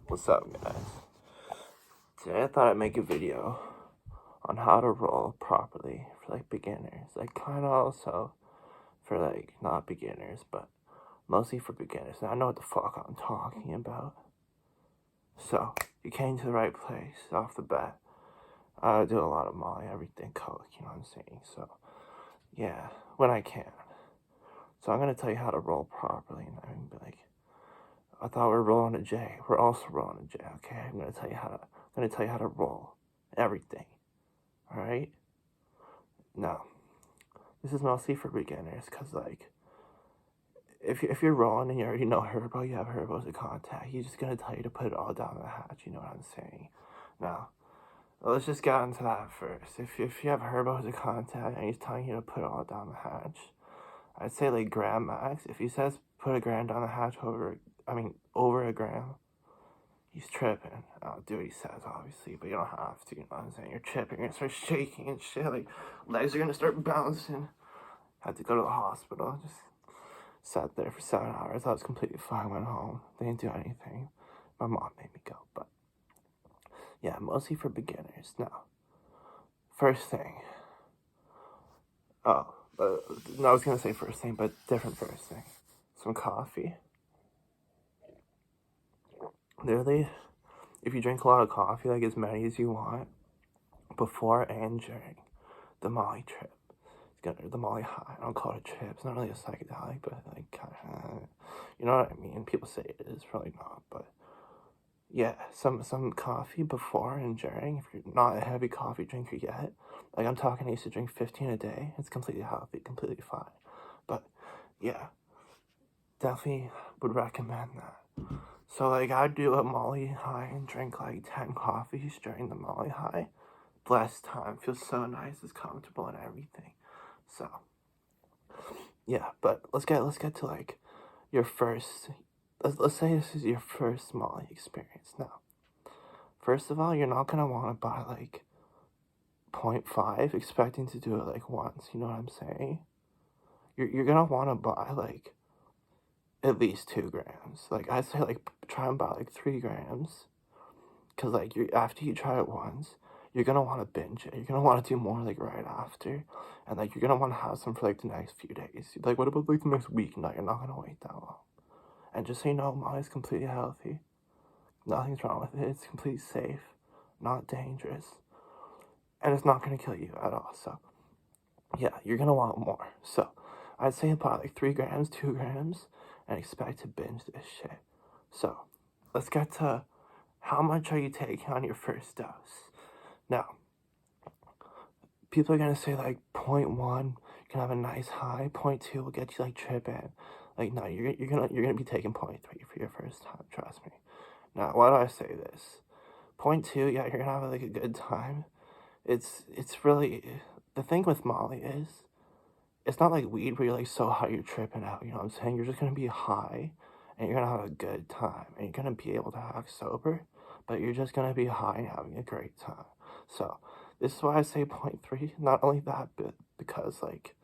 What's up, guys? Today I thought I'd make a video on how to roll properly for like beginners. Like kind of also for like not beginners, but mostly for beginners. And I know what the fuck I'm talking about. So you came to the right place off the bat. I do a lot of Molly, everything coke, you know what I'm saying? So yeah, when I can. So I'm gonna tell you how to roll properly, and I'm gonna be like, I thought we were rolling a J. We're also rolling a J, okay? I'm gonna tell you how to roll everything. Alright? Now, this is mostly for beginners, cause like if you're rolling and you already know Herbo, you have Herbo as a contact, he's just gonna tell you to put it all down the hatch, you know what I'm saying? Now, let's just get into that first. If you have Herbo as a contact and he's telling you to put it all down the hatch, I'd say like gram max. If he says put a gram down the hatch over a gram, he's tripping. I'll do what he says, obviously, but you don't have to, you know what I'm saying? You're tripping, you're gonna start shaking and shit, like, legs are gonna start bouncing. Had to go to the hospital, just sat there for 7 hours. I was completely fine, went home. They didn't do anything. My mom made me go, but yeah, mostly for beginners. Now, first thing. No, I was gonna say first thing, but different first thing. Some coffee. Literally, if you drink a lot of coffee, like as many as you want, before and during the Molly trip, the Molly high. I don't call it a trip. It's not really a psychedelic, but like kind of, you know what I mean. People say it is, probably not, but yeah, some coffee before and during. If you're not a heavy coffee drinker yet, like I'm talking, I used to drink 15 a day. It's completely healthy, completely fine. But yeah, definitely would recommend that. So like I'd do a Molly high and drink like 10 coffees during the Molly high. Blessed time, feels so nice, it's comfortable and everything. So yeah, but let's get to like your first. Let's say this is your first Molly experience. Now, first of all, you're not gonna want to buy like 0.5, expecting to do it like once. You know what I'm saying? You're gonna want to buy like at least 2 grams. Like I say, like try and buy like 3 grams, cause like you after you try it once, you're gonna want to binge it. You're gonna want to do more like right after, and like you're gonna want to have some for like the next few days. Like what about like the next week? No, you're not gonna wait that long. And just so you know, Molly's completely healthy. Nothing's wrong with it. It's completely safe, not dangerous, and it's not gonna kill you at all. So yeah, you're gonna want more. So I'd say about like 3 grams, 2 grams, and expect to binge this shit. So let's get to how much are you taking on your first dose. Now, people are gonna say like 0.1, you can have a nice high. 0.2 will get you like tripping. Like no, you're gonna be taking 0.3 for your first time. Trust me. Now, why do I say this? 0.2, yeah, you're gonna have like a good time. It's really the thing with Molly is it's not like weed where you're like so high you're tripping out. You know what I'm saying? You're just gonna be high, and you're gonna have a good time, and you're gonna be able to act sober, but you're just gonna be high and having a great time. So this is why I say 0.3. Not only that, but because like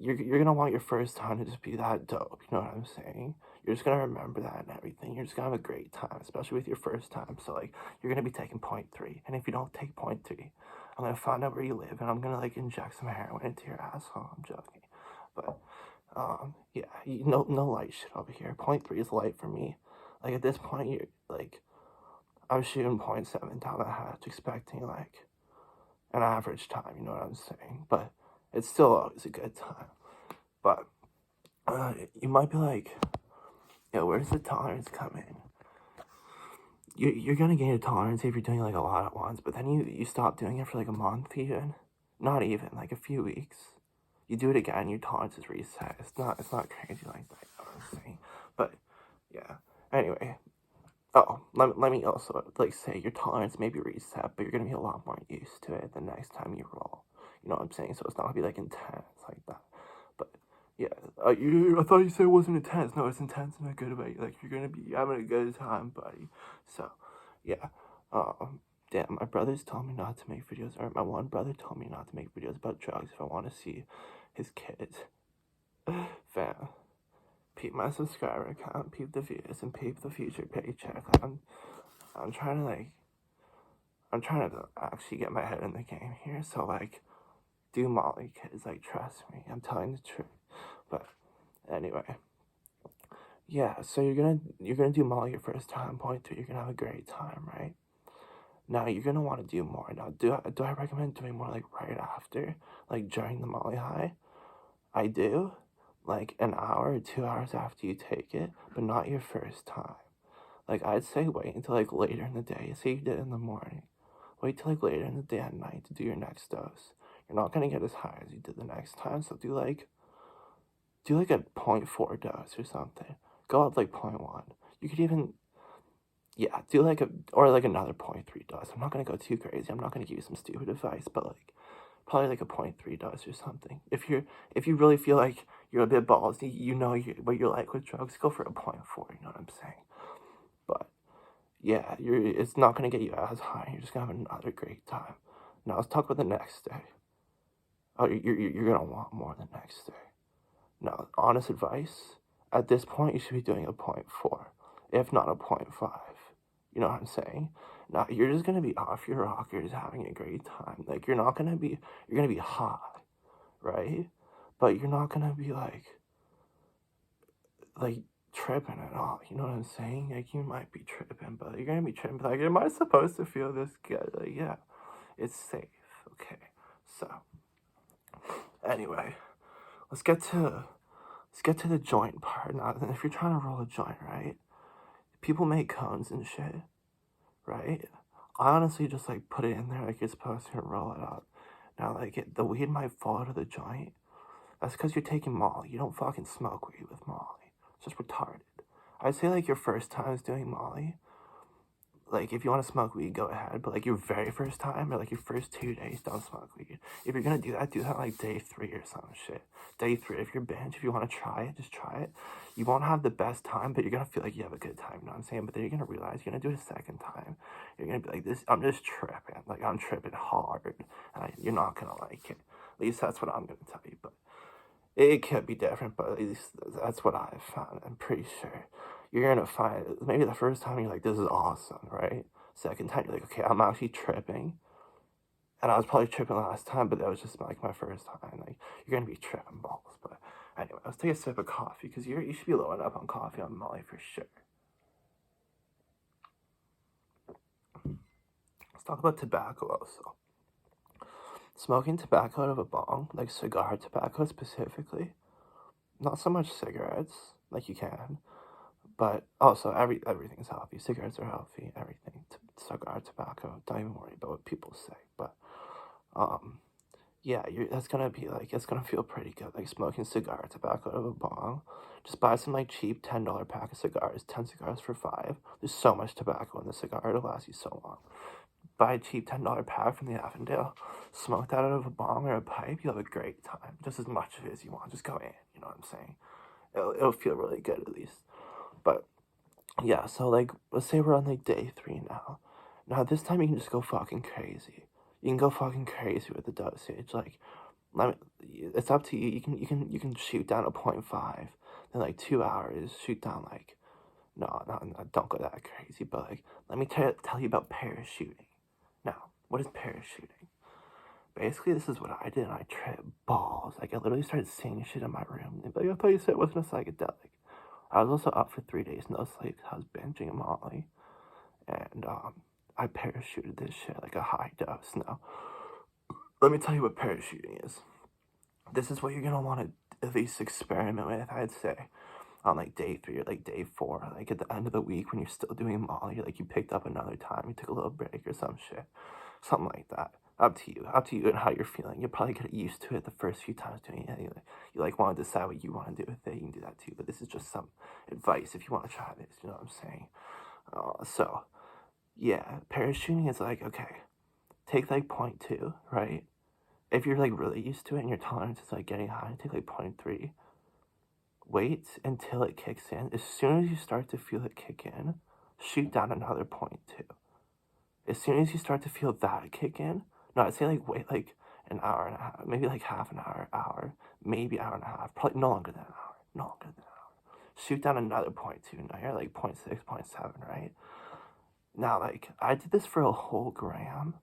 you're gonna want your first time to just be that dope. You know what I'm saying? You're just gonna remember that and everything. You're just gonna have a great time, especially with your first time. So like you're gonna be taking 0.3, and if you don't take 0.3, I'm gonna find out where you live and I'm gonna like inject some heroin into your asshole. I'm joking, but yeah, no light shit over here. 0.3 is light for me. Like at this point, you're like I'm shooting 0.7 down the hatch, expecting like an average time. You know what I'm saying? But it's still always a good time. But you might be like, yeah, where does the tolerance come in? You're gonna gain a tolerance if you're doing like a lot at once, but then you stop doing it for like a month even. Not even, like a few weeks. You do it again, your tolerance is reset. It's not crazy like that, you know what I'm saying? But yeah. Anyway. Oh, let me also like say your tolerance may be reset, but you're gonna be a lot more used to it the next time you roll. You know what I'm saying? So it's not gonna be like intense like that. But yeah, I thought you said it wasn't intense. No, it's intense in a good way. Like you're gonna be having a good time, buddy. So yeah, damn, my brothers told me not to make videos, or my one brother told me not to make videos about drugs if I want to see his kids. Fam, peep my subscriber account, peep the views, and peep the future paycheck. I'm trying to actually get my head in the game here. So like, do Molly, kids. Like, trust me, I'm telling the truth. But anyway, yeah. So you're gonna do Molly your first time. Point two. You're gonna have a great time, right? Now you're gonna want to do more. Now, do I recommend doing more like right after, like during the Molly high? I do, like an hour or 2 hours after you take it, but not your first time. Like I'd say wait until like later in the day. Say you did it in the morning. Wait till like later in the day at night to do your next dose. You're not gonna get as high as you did the next time, so do like a 0.4 dose or something. Go up like 0.1. You could even yeah, do like like another 0.3 dose. I'm not gonna go too crazy. I'm not gonna give you some stupid advice, but like probably like a 0.3 dose or something. If you really feel like you're a bit ballsy, you know what you're like with drugs, go for a 0.4. You know what I'm saying? But yeah, it's not gonna get you as high. You're just gonna have another great time. Now let's talk about the next day. Oh, you're gonna want more the next day. Now, honest advice, at this point, you should be doing a 0.4, if not a 0.5. You know what I'm saying? Now, you're just gonna be off your rockers having a great time. Like, you're gonna be high, right? But you're not gonna be like, tripping at all. You know what I'm saying? Like, you might be tripping, but you're gonna be tripping. Like, am I supposed to feel this good? Like, yeah, it's safe. Okay, so, anyway, let's get to the joint part now. If you're trying to roll a joint, right? People make cones and shit, right? I honestly just like put it in there like you're supposed to and roll it up. Now, like the weed might fall out of the joint. That's because you're taking Molly. You don't fucking smoke weed with Molly. It's just retarded. I'd say like your first time is doing Molly. Like if you want to smoke weed, go ahead. But like your very first time or like your first 2 days, don't smoke weed. If you're gonna do that like day 3 or some shit. Day 3, if you're binge, if you want to try it, just try it. You won't have the best time, but you're gonna feel like you have a good time. You know what I'm saying? But then you're gonna realize you're gonna do it a second time. You're gonna be like, this. I'm just tripping. Like I'm tripping hard, and you're not gonna like it. At least that's what I'm gonna tell you. But it could be different, but at least that's what I've found. I'm pretty sure you're gonna find maybe the first time you're like, this is awesome, right? Second time you're like, okay, I'm actually tripping, and I was probably tripping last time, but that was just like my first time. Like you're gonna be tripping balls. But anyway, let's take a sip of coffee because you should be loading up on coffee on Molly for sure. Let's talk about tobacco also. Smoking tobacco out of a bong, like cigar tobacco specifically, not so much cigarettes, like you can, but also everything's healthy. Cigarettes are healthy. Everything, cigar, tobacco. Don't even worry about what people say. But um, yeah, that's gonna be like it's gonna feel pretty good. Like smoking cigar tobacco out of a bong. Just buy some like cheap $10 pack of cigars. 10 cigars for $5. There's so much tobacco in the cigar. It'll last you so long. Buy a cheap $10 pack from the Avondale. Smoke that out of a bong or a pipe. You'll have a great time. Just as much of it as you want. Just go in. You know what I'm saying? It'll feel really good at least. But yeah, so like let's say we're on like day 3 now. Now this time you can just go fucking crazy. You can go fucking crazy with the dosage. Like, it's up to you. You can shoot down a 0.5. Then like 2 hours, shoot down like no, don't go that crazy. But like, let me tell you about parachuting. Now, what is parachuting? Basically, this is what I did, and I tripped balls. Like, I literally started seeing shit in my room. Like, I thought you said it wasn't a psychedelic. I was also up for 3 days, no sleep. I was binging Molly, and I parachuted this shit like a high dose. Now, let me tell you what parachuting is. This is what you're gonna want to at least experiment with. I'd say on like day 3 or like day 4, like at the end of the week when you're still doing Molly, like you picked up another time, you took a little break or some shit, something like that. Up to you and how you're feeling. You'll probably get used to it the first few times doing it. You like want to decide what you want to do with it. You can do that too. But this is just some advice if you want to try this. You know what I'm saying? So yeah, parachuting is like okay, take like 0.2, right? If you're like really used to it and your tolerance is like getting high, take like 0.3. Wait until it kicks in. As soon as you start to feel it kick in, shoot down another 0.2. As soon as you start to feel that kick in, no, I'd say like wait like an hour and a half, maybe like half an hour, maybe hour and a half, probably no longer than an hour, no longer than an hour. Shoot down another 0.2. Now you're like 0.6, 0.7, right? Now, like, I did this for a whole gram,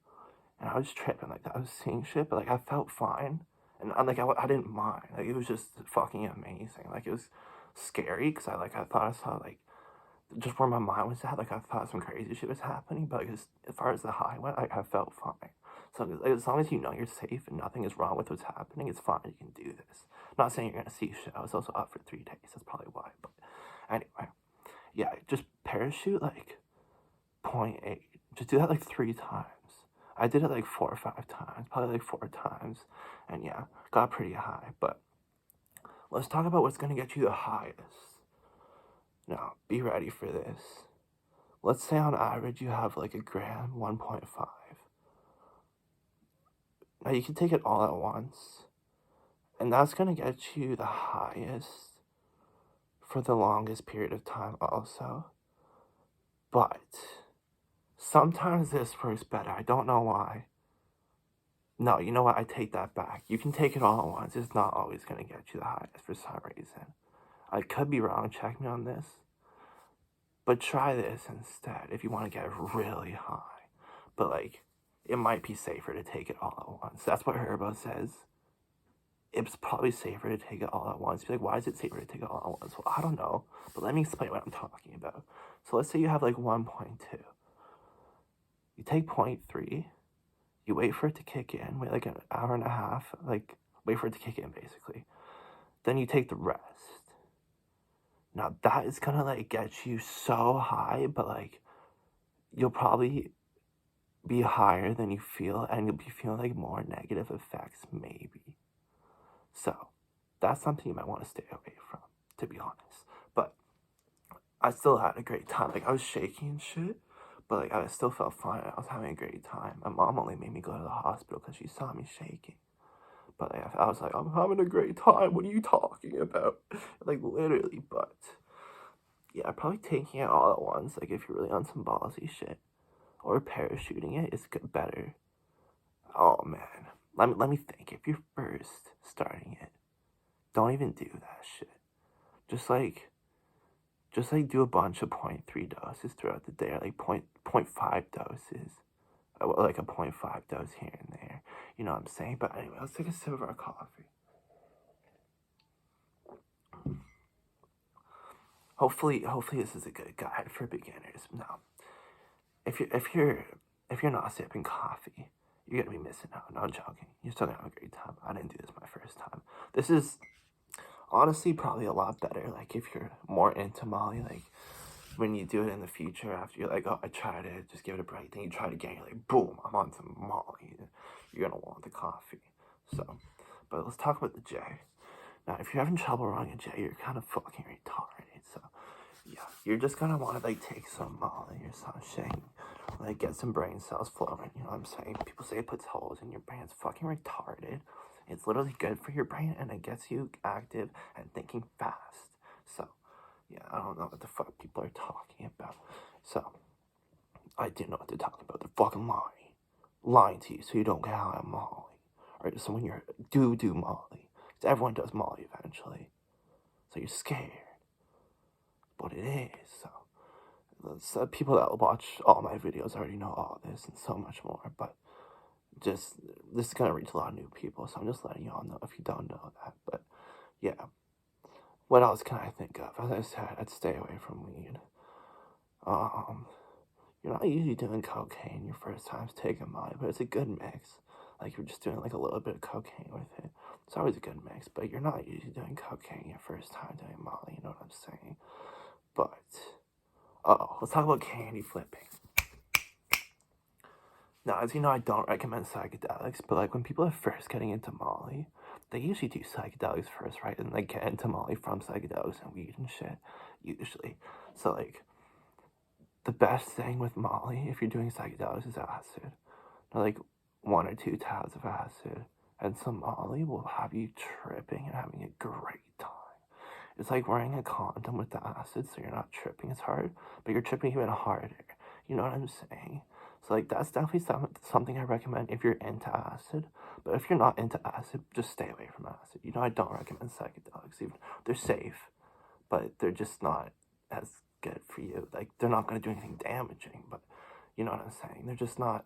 and I was tripping, like, I was seeing shit, but, like, I felt fine, and I'm like, I didn't mind, like, it was just fucking amazing, like, it was scary, because I thought I saw, like, just where my mind was at, like, I thought some crazy shit was happening, but, like, as far as the high went, like, I felt fine. So, like, as long as you know you're safe and nothing is wrong with what's happening, it's fine, you can do this. I'm not saying you're gonna see shit, I was also up for 3 days, that's probably why, but anyway, yeah, just parachute, like, point 0.8. Just do that like 3 times. I did it like 4 or 5 times, probably like 4 times, and yeah, got pretty high. But let's talk about what's gonna get you the highest. Now, be ready for this. Let's say on average you have like a gram, 1.5. Now you can take it all at once, and that's gonna get you the highest for the longest period of time, also. But sometimes this works better. I don't know why. No, you know what? I take that back. You can take it all at once. It's not always going to get you the highest for some reason. I could be wrong. Check me on this. But try this instead if you want to get really high. But, like, it might be safer to take it all at once. That's what Herbo says. It's probably safer to take it all at once. You're like, why is it safer to take it all at once? Well, I don't know. But let me explain what I'm talking about. So let's say you have, like, 1.2. You take 0.3. You wait for it to kick in, wait like an hour and a half, like wait for it to kick in basically. Then you take the rest. Now that is gonna like get you so high, but like you'll probably be higher than you feel, and you'll be feeling like more negative effects maybe. So that's something you might want to stay away from, to be honest. But I still had a great time. Like I was shaking and shit, but like I still felt fine. I was having a great time. My mom only made me go to the hospital because she saw me shaking. But like, I was like, I'm having a great time. What are you talking about? Like literally, but yeah, probably taking it all at once. Like if you're really on some ballsy shit, or parachuting it is good, better. Oh man, let me think. If you're first starting it, don't even do that shit. Just like do a bunch of 0.3 doses throughout the day, or like 0.5 doses, like a 0.5 dose here and there. You know what I'm saying? But anyway, let's take a sip of our coffee. Hopefully this is a good guide for beginners. Now, if you're not sipping coffee, you're gonna be missing out. No, I'm joking. You're still gonna have a great time. I didn't do this my first time. This is honestly probably a lot better. Like if you're more into Molly, like when you do it in the future, after you're like, oh, I tried it, just give it a break. Then you try it again. You're like, boom, I'm on some Molly. You're gonna want the coffee. So, but let's talk about the J. Now, if you're having trouble running a J, you're kind of fucking retarded. So, yeah, you're just gonna want to like take some Molly or some shit, like get some brain cells flowing. You know what I'm saying? People say it puts holes in your brain. It's fucking retarded. It's literally good for your brain, and it gets you active and thinking fast. So, yeah, I don't know what the fuck people are talking about. So, I do know what they're talking about. They're fucking lying to you so you don't get high on Molly. Or so when you're do Molly, because everyone does Molly eventually. So you're scared, but it is. So people that watch all my videos already know all this and so much more. But just this is gonna reach a lot of new people, so I'm just letting y'all know if you don't know that. But yeah, what else can I think of? As I said, I'd stay away from weed. You're not usually doing cocaine your first time's taking Molly, but it's a good mix. Like you're just doing like a little bit of cocaine with it. It's always a good mix, but you're not usually doing cocaine your first time doing Molly, you know what I'm saying? But, let's talk about candy flipping. Now, as you know, I don't recommend psychedelics, but like when people are first getting into Molly, they usually do psychedelics first, right? And they get into Molly from psychedelics and weed and shit, usually. So like, the best thing with Molly, if you're doing psychedelics, is acid. Like 1 or 2 tabs of acid and some Molly will have you tripping and having a great time. It's like wearing a condom with the acid, so you're not tripping as hard, but you're tripping even harder. You know what I'm saying? So like that's definitely something I recommend if you're into acid. But if you're not into acid, just stay away from acid. You know, I don't recommend psychedelics. Even they're safe, but they're just not as good for you. Like they're not gonna do anything damaging, but You know what I'm saying? They're just not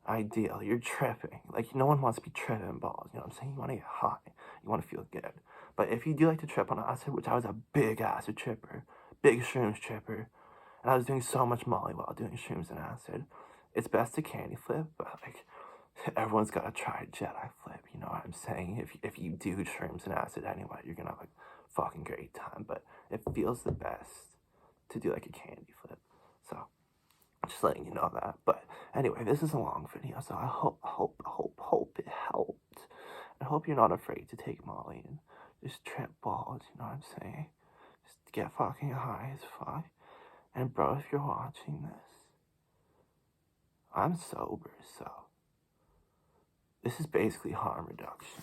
ideal. You're tripping. Like, no one wants to be tripping balls. You know what I'm saying? You want to get high. You want to feel good. But if you do like to trip on acid, which I was a big acid tripper, big shrooms tripper, and I was doing so much Molly while doing shrooms and acid, it's best to candy flip, but like, everyone's got to try Jedi flip, you know what I'm saying? If you do shrooms and acid anyway, you're gonna have like fucking great time, but it feels the best to do like a candy flip. So, just letting you know that. But anyway, this is a long video, so I hope it helped. I hope you're not afraid to take Molly and just trip balls, you know what I'm saying? Just get fucking high as fuck. And bro, if you're watching this, I'm sober, so this is basically harm reduction.